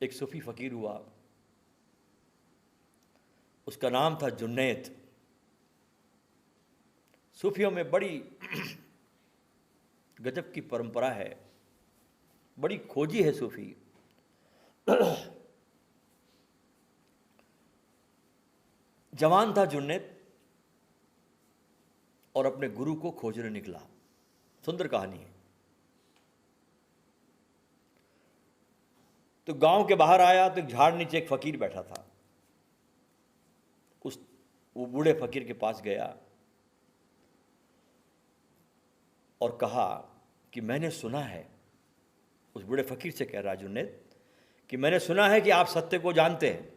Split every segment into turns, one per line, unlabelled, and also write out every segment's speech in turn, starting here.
एक सूफी फ़कीर हुआ, उसका नाम था जुन्नैद। सूफियों में बड़ी गजब की परंपरा है, बड़ी खोजी है सूफी। जवान था जुन्नैद और अपने गुरु को खोजने निकला। सुंदर कहानी है। तो गांव के बाहर आया तो एक झाड़ नीचे एक फकीर बैठा था। वो बूढ़े फकीर के पास गया और कहा कि मैंने सुना है, उस बूढ़े फकीर से कह रहा जुन्नैद कि मैंने सुना है कि आप सत्य को जानते हैं,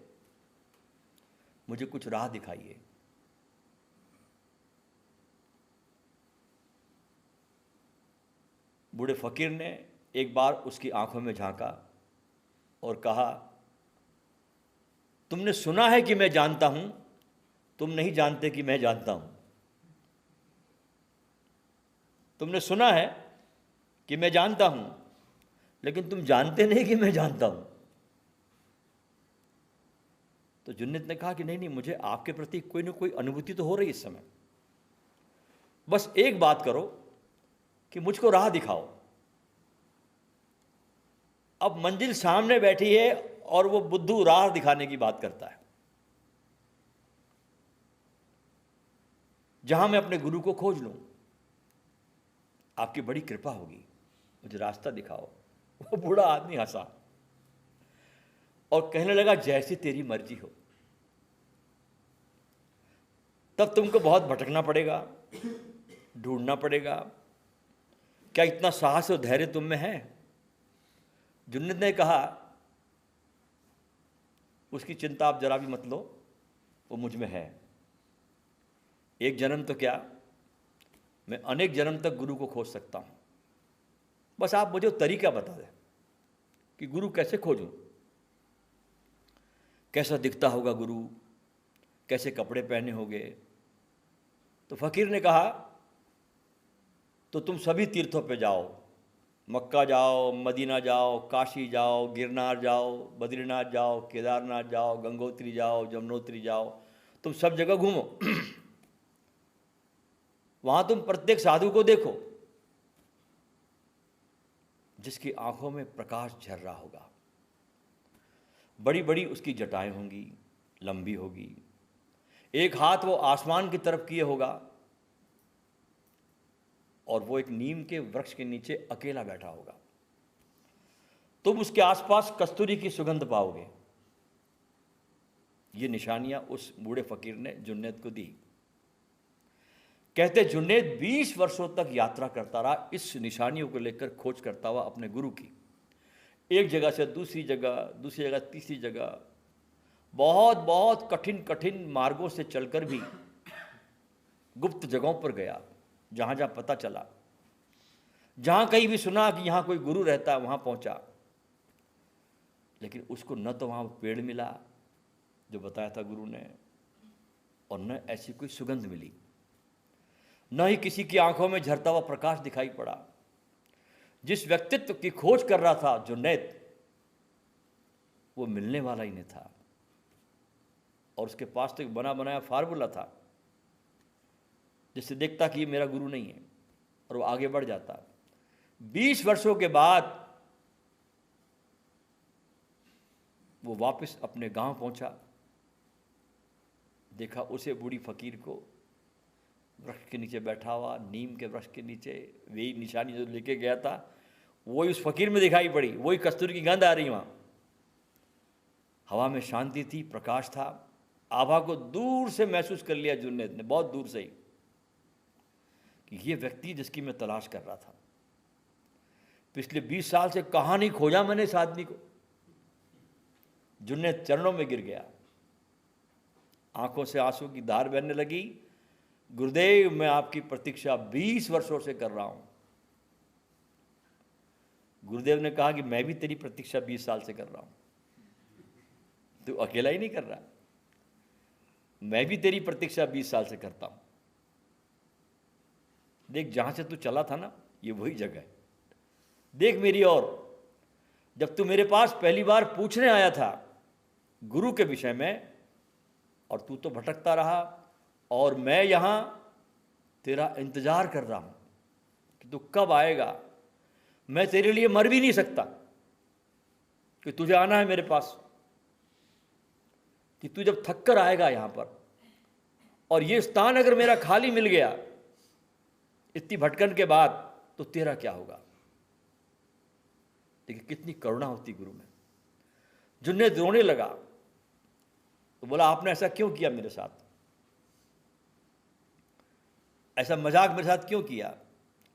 मुझे कुछ राह दिखाइए। बूढ़े फकीर ने एक बार उसकी आंखों में झांका और कहा, तुमने सुना है कि मैं जानता हूं, तुम नहीं जानते कि मैं जानता हूं। तुमने सुना है कि मैं जानता हूं, लेकिन तुम जानते नहीं कि मैं जानता हूं। तो जुन्नैद ने कहा कि नहीं नहीं, मुझे आपके प्रति कोई ना कोई अनुभूति तो हो रही इस समय, बस एक बात करो कि मुझको राह दिखाओ। अब मंजिल सामने बैठी है और वो बुद्धू राह दिखाने की बात करता है। जहां मैं अपने गुरु को खोज लूं, आपकी बड़ी कृपा होगी, मुझे रास्ता दिखाओ। वो बूढ़ा आदमी हंसा और कहने लगा, जैसी तेरी मर्जी हो। तब तुमको बहुत भटकना पड़ेगा, ढूंढना पड़ेगा। क्या इतना साहस और धैर्य तुम में है? जुन्नैद ने कहा, उसकी चिंता आप जरा भी मत लो, वो मुझ में है। एक जन्म तो क्या, मैं अनेक जन्म तक गुरु को खोज सकता हूं। बस आप मुझे तरीका बता दें कि गुरु कैसे खोजूं, कैसा दिखता होगा गुरु, कैसे कपड़े पहने होंगे। तो फकीर ने कहा, तो तुम सभी तीर्थों पे जाओ, मक्का जाओ, मदीना जाओ, काशी जाओ, गिरनार जाओ, बद्रीनाथ जाओ, केदारनाथ जाओ, गंगोत्री जाओ, यमुनोत्री जाओ, तुम सब जगह घूमो। वहां तुम प्रत्येक साधु को देखो जिसकी आंखों में प्रकाश झर रहा होगा। बड़ी बड़ी उसकी जटाएं होंगी, लंबी होगी, एक हाथ वो आसमान की तरफ किए होगा और वो एक नीम के वृक्ष के नीचे अकेला बैठा होगा। तुम उसके आसपास कस्तूरी की सुगंध पाओगे। ये निशानियां उस बूढ़े फकीर ने जुन्नैद को दी। कहते जुन्नैद 20 वर्षों तक यात्रा करता रहा, इस निशानियों को लेकर खोज करता हुआ अपने गुरु की। एक जगह से दूसरी जगह तीसरी जगह, बहुत बहुत कठिन कठिन मार्गों से चलकर भी गुप्त जगहों पर गया। जहां जहां पता चला, जहां कहीं भी सुना कि यहां कोई गुरु रहता है, वहां पहुंचा। लेकिन उसको न तो वहां पेड़ मिला जो बताया था गुरु ने, और न ऐसी कोई सुगंध मिली, न ही किसी की आंखों में झरता हुआ प्रकाश दिखाई पड़ा। जिस व्यक्तित्व की खोज कर रहा था जुन्नैद, वो मिलने वाला ही नहीं था। और उसके पास तो एक बना बनाया फार्मूला था, जिससे देखता कि ये मेरा गुरु नहीं है, और वो आगे बढ़ जाता। 20 वर्षों के बाद वो वापस अपने गांव पहुंचा। देखा उसे बूढ़ी फकीर को वृक्ष के नीचे बैठा हुआ, नीम के वृक्ष के नीचे। वही निशानी जो लेके गया था वही उस फकीर में दिखाई पड़ी, वही कस्तूरी की गंध आ रही वहां। हवा में शांति थी, प्रकाश था। आभा को दूर से महसूस कर लिया जुन्नैद ने, बहुत दूर से ही, कि ये व्यक्ति जिसकी मैं तलाश कर रहा था। पिछले 20 साल से कहां नहीं खोजा मैंने इस आदमी को। जुन्नैद चरणों में गिर गया, आंखों से आंसू की धार बहने लगी। गुरुदेव, मैं आपकी प्रतीक्षा 20 वर्षों से कर रहा हूं। गुरुदेव ने कहा कि मैं भी तेरी प्रतीक्षा 20 साल से कर रहा हूं, तू अकेला ही नहीं कर रहा, मैं भी तेरी प्रतीक्षा 20 साल से करता हूं। देख, जहां से तू चला था ना, ये वही जगह है। देख मेरी ओर, जब तू मेरे पास पहली बार पूछने आया था गुरु के विषय में, और तू तो भटकता रहा, और मैं यहाँ तेरा इंतजार कर रहा हूँ कि तू कब आएगा। मैं तेरे लिए मर भी नहीं सकता कि तुझे आना है मेरे पास, कि तू जब थक कर आएगा यहाँ पर, और ये स्थान अगर मेरा खाली मिल गया इतनी भटकन के बाद, तो तेरा क्या होगा। देखिए कितनी करुणा होती गुरु में। जुन्नैद रोने लगा तो बोला, आपने ऐसा क्यों किया मेरे साथ, ऐसा मजाक मेरे साथ क्यों किया।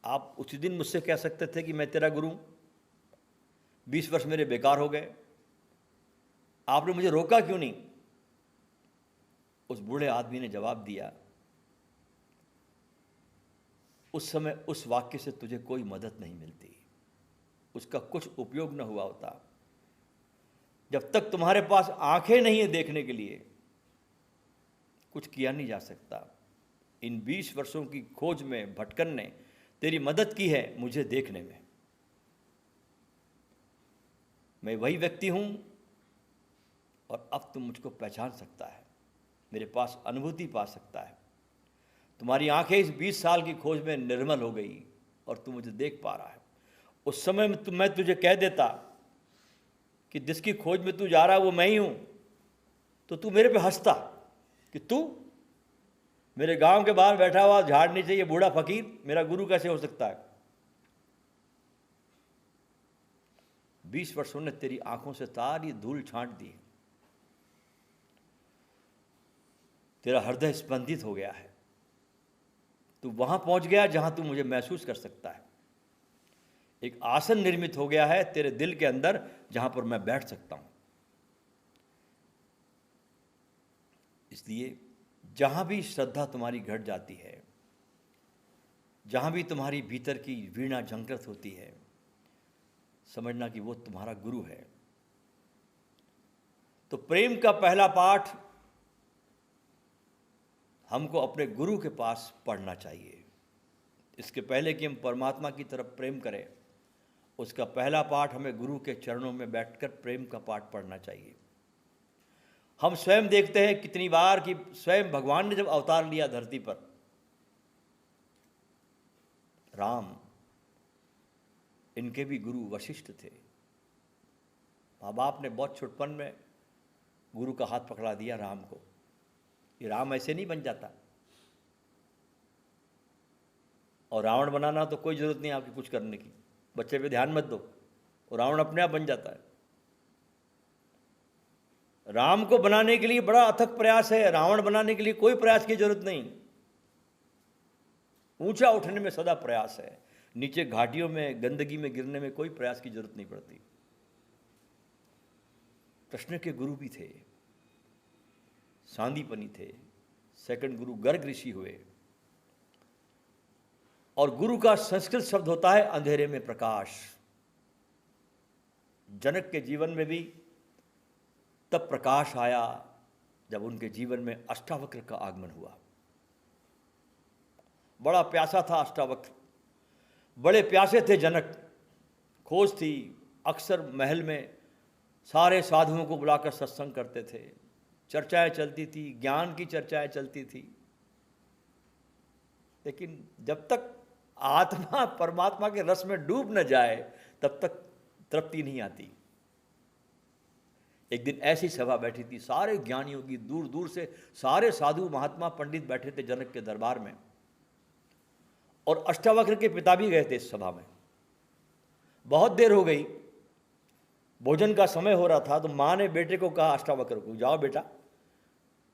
आप उसी दिन मुझसे कह सकते थे कि मैं तेरा गुरु, 20 वर्ष मेरे बेकार हो गए, आपने मुझे रोका क्यों नहीं। उस बूढ़े आदमी ने जवाब दिया, उस समय उस वाक्य से तुझे कोई मदद नहीं मिलती, उसका कुछ उपयोग न हुआ होता। जब तक तुम्हारे पास आंखें नहीं है देखने के लिए, कुछ किया नहीं जा सकता। इन 20 वर्षों की खोज में भटकन ने तेरी मदद की है मुझे देखने में। मैं वही व्यक्ति हूं और अब तुम मुझको पहचान सकता है, मेरे पास अनुभूति पा सकता है। तुम्हारी आंखें इस 20 साल की खोज में निर्मल हो गई और तू मुझे देख पा रहा है। उस समय में मैं तुझे कह देता कि जिसकी खोज में तू जा रहा है वो मैं ही हूं, तो तू मेरे पे हंसता कि तू मेरे गांव के बाहर बैठा हुआ झाड़ नीचे ये बूढ़ा फकीर मेरा गुरु कैसे हो सकता है। 20 वर्षों ने तेरी आंखों से सारी धूल छांट दी, तेरा हृदय स्पंदित हो गया है, तू वहां पहुंच गया जहां तू मुझे महसूस कर सकता है। एक आसन निर्मित हो गया है तेरे दिल के अंदर जहां पर मैं बैठ सकता हूं। इसलिए जहां भी श्रद्धा तुम्हारी घट जाती है, जहां भी तुम्हारी भीतर की वीणा झंकृत होती है, समझना कि वो तुम्हारा गुरु है। तो प्रेम का पहला पाठ हमको अपने गुरु के पास पढ़ना चाहिए। इसके पहले कि हम परमात्मा की तरफ प्रेम करें, उसका पहला पाठ हमें गुरु के चरणों में बैठकर प्रेम का पाठ पढ़ना चाहिए। हम स्वयं देखते हैं कितनी बार कि स्वयं भगवान ने जब अवतार लिया धरती पर, राम, इनके भी गुरु वशिष्ठ थे। माँ बाप ने बहुत छुटपन में गुरु का हाथ पकड़ा दिया राम को। ये राम ऐसे नहीं बन जाता, और रावण बनाना तो कोई जरूरत नहीं आपकी कुछ करने की, बच्चे पे ध्यान मत दो, और रावण अपने आप बन जाता है। राम को बनाने के लिए बड़ा अथक प्रयास है, रावण बनाने के लिए कोई प्रयास की जरूरत नहीं। ऊंचा उठने में सदा प्रयास है, नीचे घाटियों में गंदगी में गिरने में कोई प्रयास की जरूरत नहीं पड़ती। कृष्ण के गुरु भी थे, सांदीपनी थे, सेकंड गुरु गर्ग ऋषि हुए। और गुरु का संस्कृत शब्द होता है अंधेरे में प्रकाश। जनक के जीवन में भी तब प्रकाश आया जब उनके जीवन में अष्टावक्र का आगमन हुआ। बड़ा प्यासा था अष्टावक्र, बड़े प्यासे थे जनक, खोज थी। अक्सर महल में सारे साधुओं को बुलाकर सत्संग करते थे, चर्चाएं चलती थी, ज्ञान की चर्चाएं चलती थी। लेकिन जब तक आत्मा परमात्मा के रस में डूब न जाए तब तक तृप्ति नहीं आती। एक दिन ऐसी सभा बैठी थी, सारे ज्ञानियों की, दूर दूर से सारे साधु महात्मा पंडित बैठे थे जनक के दरबार में, और अष्टावक्र के पिता भी गए थे इस सभा में। बहुत देर हो गई, भोजन का समय हो रहा था, तो माँ ने बेटे को कहा अष्टावक्र को, जाओ बेटा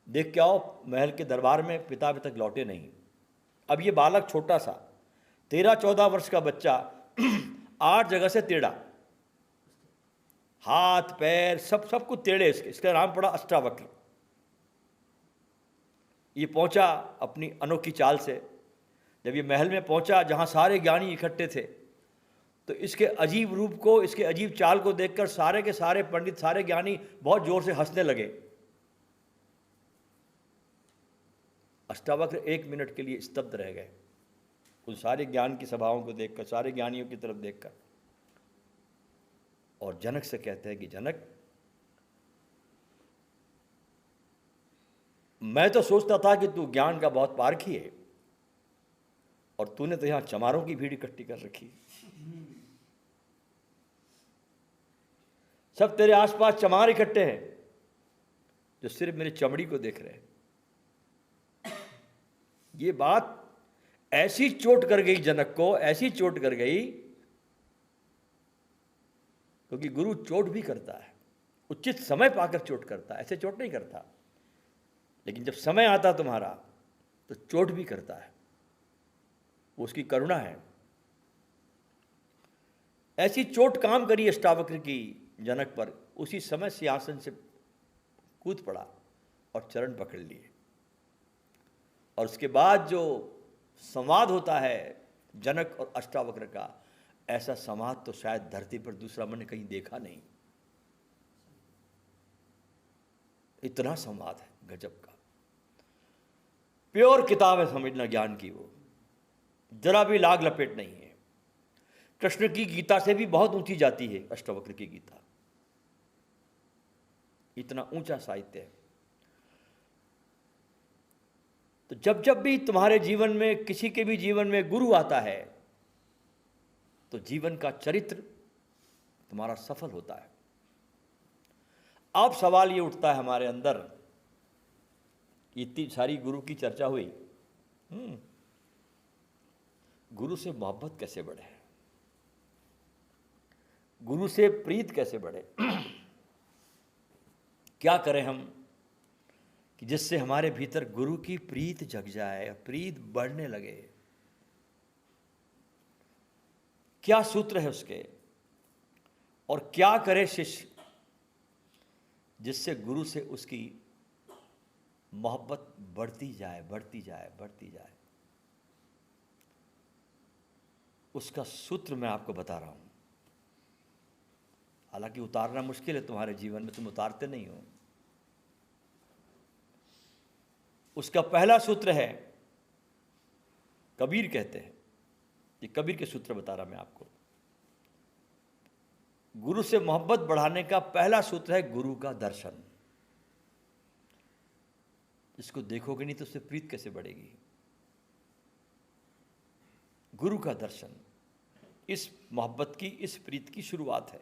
देख के आओ महल के दरबार में पिता अभी तक लौटे नहीं। अब ये बालक छोटा सा 13-14 वर्ष का बच्चा 8 जगह से टेढ़ा, हाथ पैर सब कुछ टेढ़े, इसका नाम पड़ा अष्टावक्र। ये पहुंचा अपनी अनोखी चाल से, जब ये महल में पहुंचा जहां सारे ज्ञानी इकट्ठे थे, तो इसके अजीब रूप को, इसके अजीब चाल को देखकर सारे के सारे पंडित, सारे ज्ञानी बहुत जोर से हंसने लगे। अष्टावक्र 1 मिनट के लिए स्तब्ध रह गए, उन सारे ज्ञान की सभाओं को देखकर, सारे ज्ञानियों की तरफ देखकर। और जनक से कहते हैं कि जनक, मैं तो सोचता था कि तू ज्ञान का बहुत पारखी है और तूने तो यहां चमारों की भीड़ इकट्ठी कर रखी। सब तेरे आसपास चमार इकट्ठे हैं जो सिर्फ मेरी चमड़ी को देख रहे हैं। ये बात ऐसी चोट कर गई जनक को, ऐसी चोट कर गई, क्योंकि गुरु चोट भी करता है, उचित समय पाकर चोट करता है, ऐसे चोट नहीं करता, लेकिन जब समय आता तुम्हारा तो चोट भी करता है। वो उसकी करुणा है। ऐसी चोट काम करी अष्टावक्र की जनक पर, उसी समय सिंहासन से कूद पड़ा और चरण पकड़ लिए। और उसके बाद जो संवाद होता है जनक और अष्टावक्र का, ऐसा संवाद तो शायद धरती पर दूसरा मैंने कहीं देखा नहीं। इतना संवाद है गजब का। प्योर किताब है, समझना ज्ञान की। वो जरा भी लाग लपेट नहीं है। कृष्ण की गीता से भी बहुत ऊंची जाती है अष्टावक्र की गीता। इतना ऊंचा साहित्य है। तो जब जब भी तुम्हारे जीवन में, किसी के भी जीवन में गुरु आता है, तो जीवन का चरित्र तुम्हारा सफल होता है। अब सवाल ये उठता है हमारे अंदर, इतनी सारी गुरु की चर्चा हुई, गुरु से मोहब्बत कैसे बढ़े, गुरु से प्रीत कैसे बढ़े, क्या करें हम कि जिससे हमारे भीतर गुरु की प्रीत जग जाए, प्रीत बढ़ने लगे। क्या सूत्र है उसके, और क्या करे शिष्य जिससे गुरु से उसकी मोहब्बत बढ़ती जाए, बढ़ती जाए, बढ़ती जाए। उसका सूत्र मैं आपको बता रहा हूं। हालांकि उतारना मुश्किल है तुम्हारे जीवन में, तुम उतारते नहीं हो। उसका पहला सूत्र है, कबीर कहते हैं, ये कबीर के सूत्र बता रहा मैं आपको। गुरु से मोहब्बत बढ़ाने का पहला सूत्र है गुरु का दर्शन। इसको देखोगे नहीं तो उससे प्रीत कैसे बढ़ेगी। गुरु का दर्शन इस मोहब्बत की, इस प्रीत की शुरुआत है।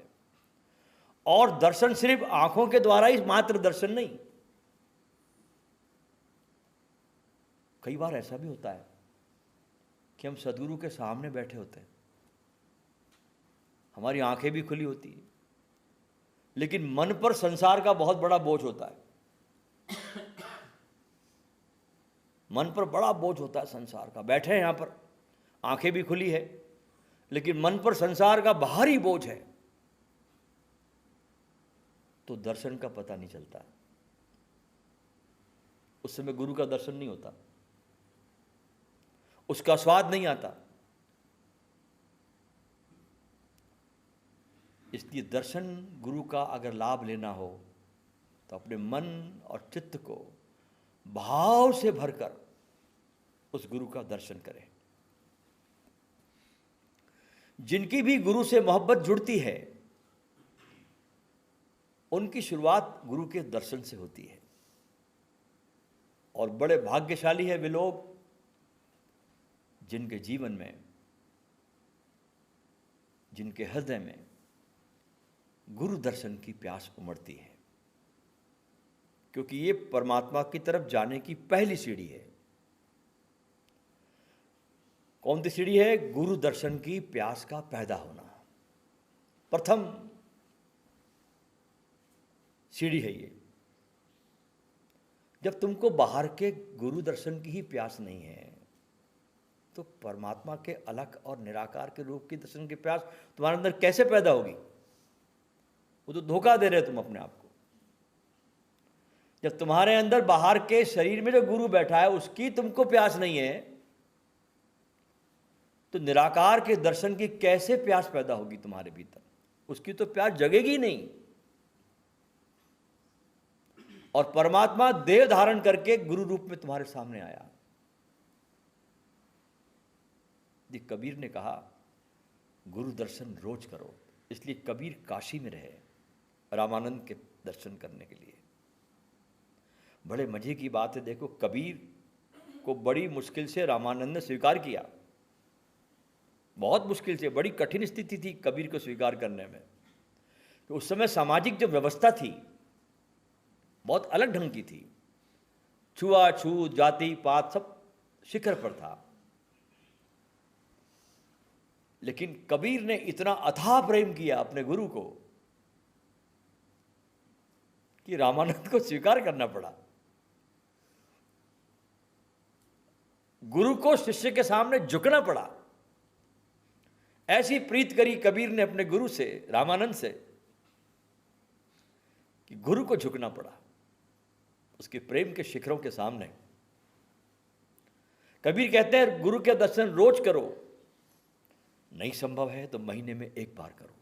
और दर्शन सिर्फ आंखों के द्वारा ही मात्र दर्शन नहीं। कई बार ऐसा भी होता है कि हम सदगुरु के सामने बैठे होते हैं, हमारी आंखें भी खुली होती हैं, लेकिन मन पर संसार का बहुत बड़ा बोझ होता है। मन पर बड़ा बोझ होता है संसार का। बैठे हैं यहां पर, आंखें भी खुली है, लेकिन मन पर संसार का भारी बोझ है, तो दर्शन का पता नहीं चलता। उस समय गुरु का दर्शन नहीं होता, उसका स्वाद नहीं आता। इसलिए दर्शन गुरु का अगर लाभ लेना हो तो अपने मन और चित्त को भाव से भरकर उस गुरु का दर्शन करें। जिनकी भी गुरु से मोहब्बत जुड़ती है, उनकी शुरुआत गुरु के दर्शन से होती है। और बड़े भाग्यशाली है वे लोग जिनके जीवन में, जिनके हृदय में गुरु दर्शन की प्यास उमड़ती है, क्योंकि ये परमात्मा की तरफ जाने की पहली सीढ़ी है। कौन सी सीढ़ी है? गुरु दर्शन की प्यास का पैदा होना। प्रथम सीढ़ी है ये। जब तुमको बाहर के गुरु दर्शन की ही प्यास नहीं है, तो परमात्मा के अलग और निराकार के रूप की दर्शन की प्यास तुम्हारे अंदर कैसे पैदा होगी? वो तो धोखा दे रहे हो तुम अपने आप को। जब तुम्हारे अंदर बाहर के शरीर में जो गुरु बैठा है उसकी तुमको प्यास नहीं है, तो निराकार के दर्शन की कैसे प्यास पैदा होगी तुम्हारे भीतर? उसकी तो प्यास जगेगी नहीं। और परमात्मा देह धारण करके गुरु रूप में तुम्हारे सामने आया। कबीर ने कहा, गुरु दर्शन रोज करो। इसलिए कबीर काशी में रहे रामानंद के दर्शन करने के लिए। बड़े मजे की बात है, देखो कबीर को बड़ी मुश्किल से रामानंद ने स्वीकार किया, बहुत मुश्किल से, बड़ी कठिन स्थिति थी कबीर को स्वीकार करने में। तो उस समय सामाजिक जो व्यवस्था थी बहुत अलग ढंग की थी, छुआछूत, जाति पात सब शिखर पर था। लेकिन कबीर ने इतना अथाह प्रेम किया अपने गुरु को कि रामानंद को स्वीकार करना पड़ा। गुरु को शिष्य के सामने झुकना पड़ा। ऐसी प्रीत करी कबीर ने अपने गुरु से, रामानंद से, कि गुरु को झुकना पड़ा उसके प्रेम के शिखरों के सामने। कबीर कहते हैं गुरु के दर्शन रोज करो, नहीं संभव है तो महीने में एक बार करो,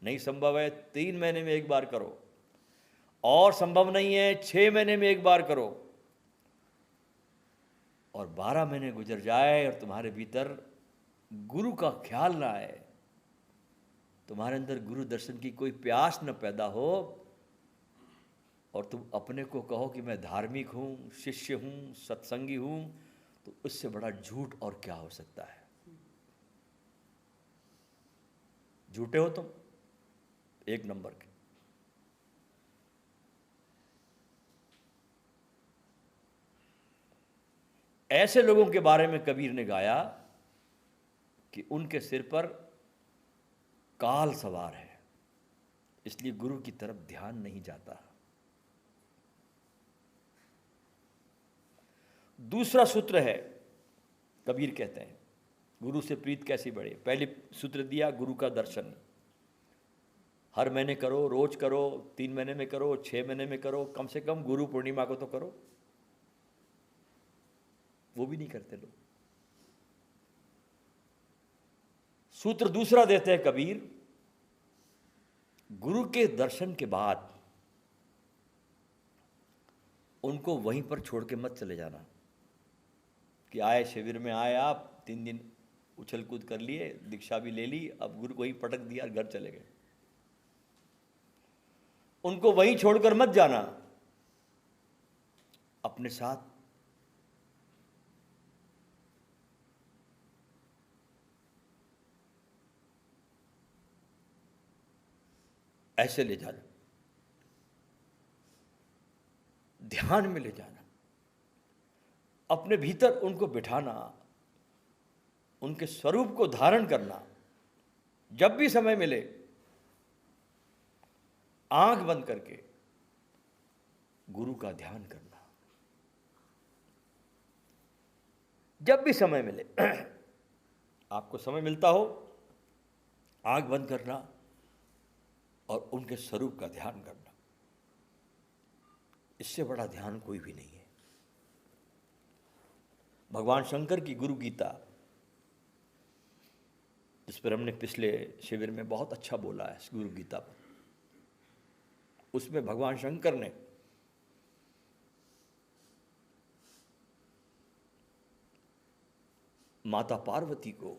नहीं संभव है 3 महीने में एक बार करो, और संभव नहीं है 6 महीने में एक बार करो, और 12 महीने गुजर जाए और तुम्हारे भीतर गुरु का ख्याल ना आए, तुम्हारे अंदर गुरु दर्शन की कोई प्यास न पैदा हो, और तुम अपने को कहो कि मैं धार्मिक हूँ, शिष्य हूँ, सत्संगी हूँ, तो उससे बड़ा झूठ और क्या हो सकता है। झूठे हो तुम, 1 नंबर के। ऐसे लोगों के बारे में कबीर ने गाया कि उनके सिर पर काल सवार है, इसलिए गुरु की तरफ ध्यान नहीं जाता। दूसरा सूत्र है, कबीर कहते हैं गुरु से प्रीत कैसी बढ़े। पहले सूत्र दिया गुरु का दर्शन, हर महीने करो, रोज करो, 3 महीने में करो, 6 महीने में करो, कम से कम गुरु पूर्णिमा को तो करो। वो भी नहीं करते लोग। सूत्र दूसरा देते हैं कबीर, गुरु के दर्शन के बाद उनको वहीं पर छोड़ के मत चले जाना कि आए शिविर में आए, आप 3 दिन उछल कूद कर लिए, दीक्षा भी ले ली, अब गुरु को वहीं पटक दिया, घर चले गए। उनको वहीं छोड़कर मत जाना, अपने साथ ऐसे ले जाना, ध्यान में ले जाना, अपने भीतर उनको बिठाना, उनके स्वरूप को धारण करना। जब भी समय मिले आंख बंद करके गुरु का ध्यान करना, जब भी समय मिले आपको समय मिलता हो, आंख बंद करना और उनके स्वरूप का ध्यान करना। इससे बड़ा ध्यान कोई भी नहीं है। भगवान शंकर की गुरु गीता, जिस पर हमने पिछले शिविर में बहुत अच्छा बोला है, गुरु गीता पर, उसमें भगवान शंकर ने माता पार्वती को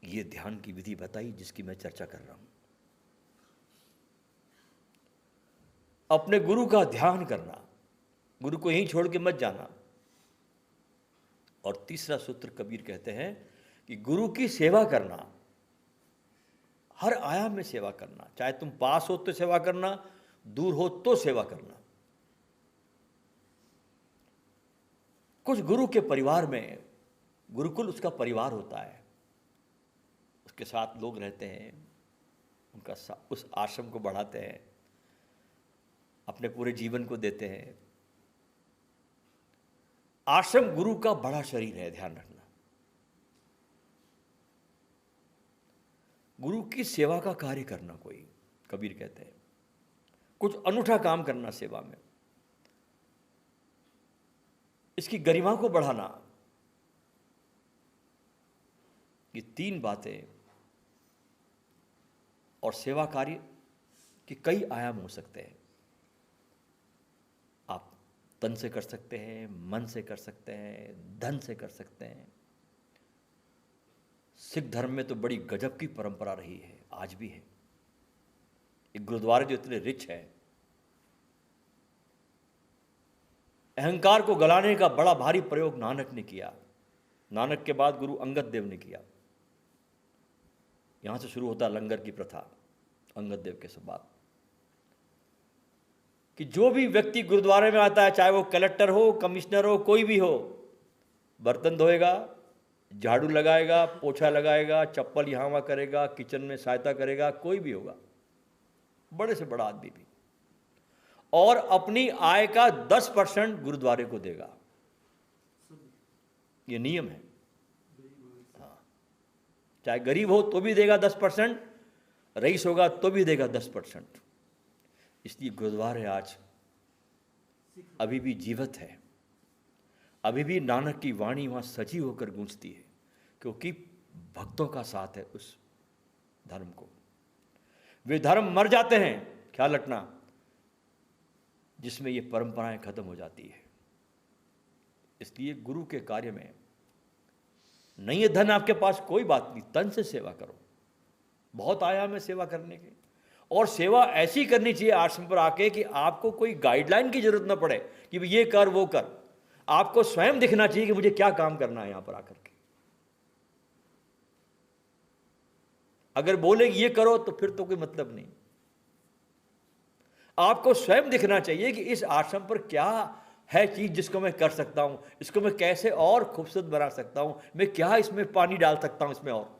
ये ध्यान की विधि बताई जिसकी मैं चर्चा कर रहा हूं। अपने गुरु का ध्यान करना, गुरु को यहीं छोड़ के मत जाना। और तीसरा सूत्र कबीर कहते हैं कि गुरु की सेवा करना, हर आयाम में सेवा करना, चाहे तुम पास हो तो सेवा करना, दूर हो तो सेवा करना। कुछ गुरु के परिवार में, गुरुकुल उसका परिवार होता है, उसके साथ लोग रहते हैं, उनका उस आश्रम को बढ़ाते हैं, अपने पूरे जीवन को देते हैं। आश्रम गुरु का बड़ा शरीर है, ध्यान रखना। गुरु की सेवा का कार्य करना, कोई कबीर कहते हैं कुछ अनूठा काम करना सेवा में, इसकी गरिमा को बढ़ाना, ये 3 बातें। और सेवा कार्य के कई आयाम हो सकते हैं। आप तन से कर सकते हैं, मन से कर सकते हैं, धन से कर सकते हैं, सिख धर्म में तो बड़ी गजब की परंपरा रही है, आज भी है। एक गुरुद्वारे जो इतने रिच है, अहंकार को गलाने का बड़ा भारी प्रयोग नानक ने किया। नानक के बाद गुरु अंगद देव ने किया। यहां से शुरू होता लंगर की प्रथा, अंगद देव के बाद, कि जो भी व्यक्ति गुरुद्वारे में आता है, चाहे वो कलेक्टर हो, कमिश्नर हो, कोई भी हो, बर्तन धोएगा, झाड़ू लगाएगा, पोछा लगाएगा, चप्पल यहाँ वहाँ करेगा, किचन में सहायता करेगा, कोई भी होगा, बड़े से बड़ा आदमी भी, और अपनी आय का 10% गुरुद्वारे को देगा। ये नियम है। हाँ, चाहे गरीब हो तो भी देगा 10%, रईस होगा तो भी देगा 10%। इसलिए गुरुद्वारे आज अभी भी जीवित है, अभी भी नानक की वाणी वहाँ सजीव होकर गूंजती है, क्योंकि भक्तों का साथ है उस धर्म को। वे धर्म मर जाते हैं, ख्याल रखना, जिसमें ये परंपराएं खत्म हो जाती है। इसलिए गुरु के कार्य में नहीं है धन आपके पास, कोई बात नहीं, तन से सेवा करो। बहुत आयाम है सेवा करने के, और सेवा ऐसी करनी चाहिए आश्रम पर आके कि आपको कोई गाइडलाइन की जरूरत ना पड़े कि ये कर वो कर। आपको स्वयं दिखना चाहिए कि मुझे क्या काम करना है यहां पर आकर के। अगर बोले ये करो तो फिर तो कोई मतलब नहीं। आपको स्वयं दिखना चाहिए कि इस आश्रम पर क्या है चीज जिसको मैं कर सकता हूं, इसको मैं कैसे और खूबसूरत बना सकता हूं, मैं क्या इसमें पानी डाल सकता हूं इसमें, और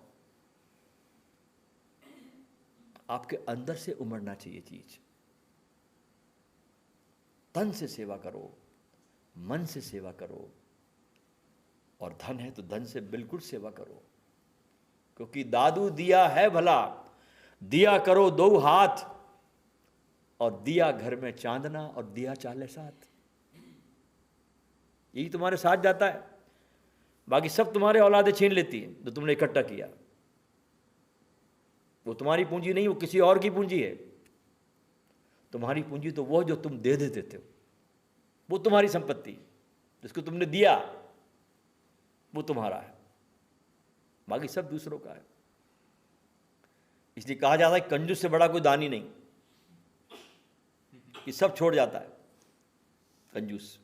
आपके अंदर से उमड़ना चाहिए चीज। तन से सेवा करो, मन से सेवा करो, और धन है तो धन से बिल्कुल सेवा करो, क्योंकि दादू दिया है भला, दिया करो दो हाथ, और दिया घर में चांदना और दिया चाले साथ। यही तुम्हारे साथ जाता है, बाकी सब तुम्हारे औलादे छीन लेती है जो तुमने इकट्ठा किया। वो तुम्हारी पूंजी नहीं, वो किसी और की पूंजी है। तुम्हारी पूंजी तो वो जो तुम दे देते थे, वो तुम्हारी संपत्ति, जिसको तुमने दिया वो तुम्हारा है, बाकी सब दूसरों का है। इसलिए कहा जाता है कंजूस से बड़ा कोई दानी नहीं, कि सब छोड़ जाता है। कंजूस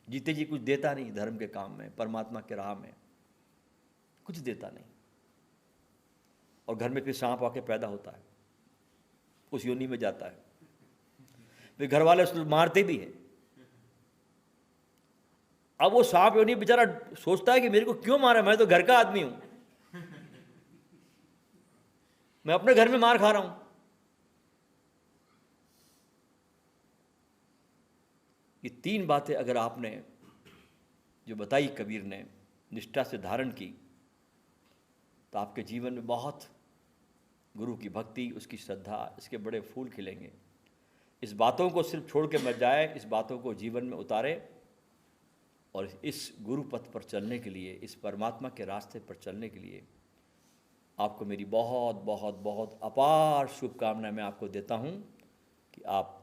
जीते जी कुछ देता नहीं, धर्म के काम में, परमात्मा के राह में कुछ देता नहीं, और घर में फिर सांप आके पैदा होता है, उस योनि में जाता है, फिर घर वाले उसको मारते भी हैं। अब वो सांप योनि बेचारा सोचता है कि मेरे को क्यों मारा, मैं तो घर का आदमी हूं, मैं अपने घर में मार खा रहा हूं। ये तीन बातें अगर आपने जो बताई कबीर ने निष्ठा से धारण की, तो आपके जीवन में बहुत गुरु की भक्ति, उसकी श्रद्धा, इसके बड़े फूल खिलेंगे। इस बातों को सिर्फ छोड़ के मत जाए, इस बातों को जीवन में उतारे, और इस गुरु पथ पर चलने के लिए, इस परमात्मा के रास्ते पर चलने के लिए आपको मेरी बहुत बहुत बहुत अपार शुभकामनाएं मैं आपको देता हूं कि आप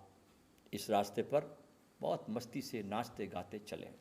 इस रास्ते पर बहुत मस्ती से नाचते गाते चलें।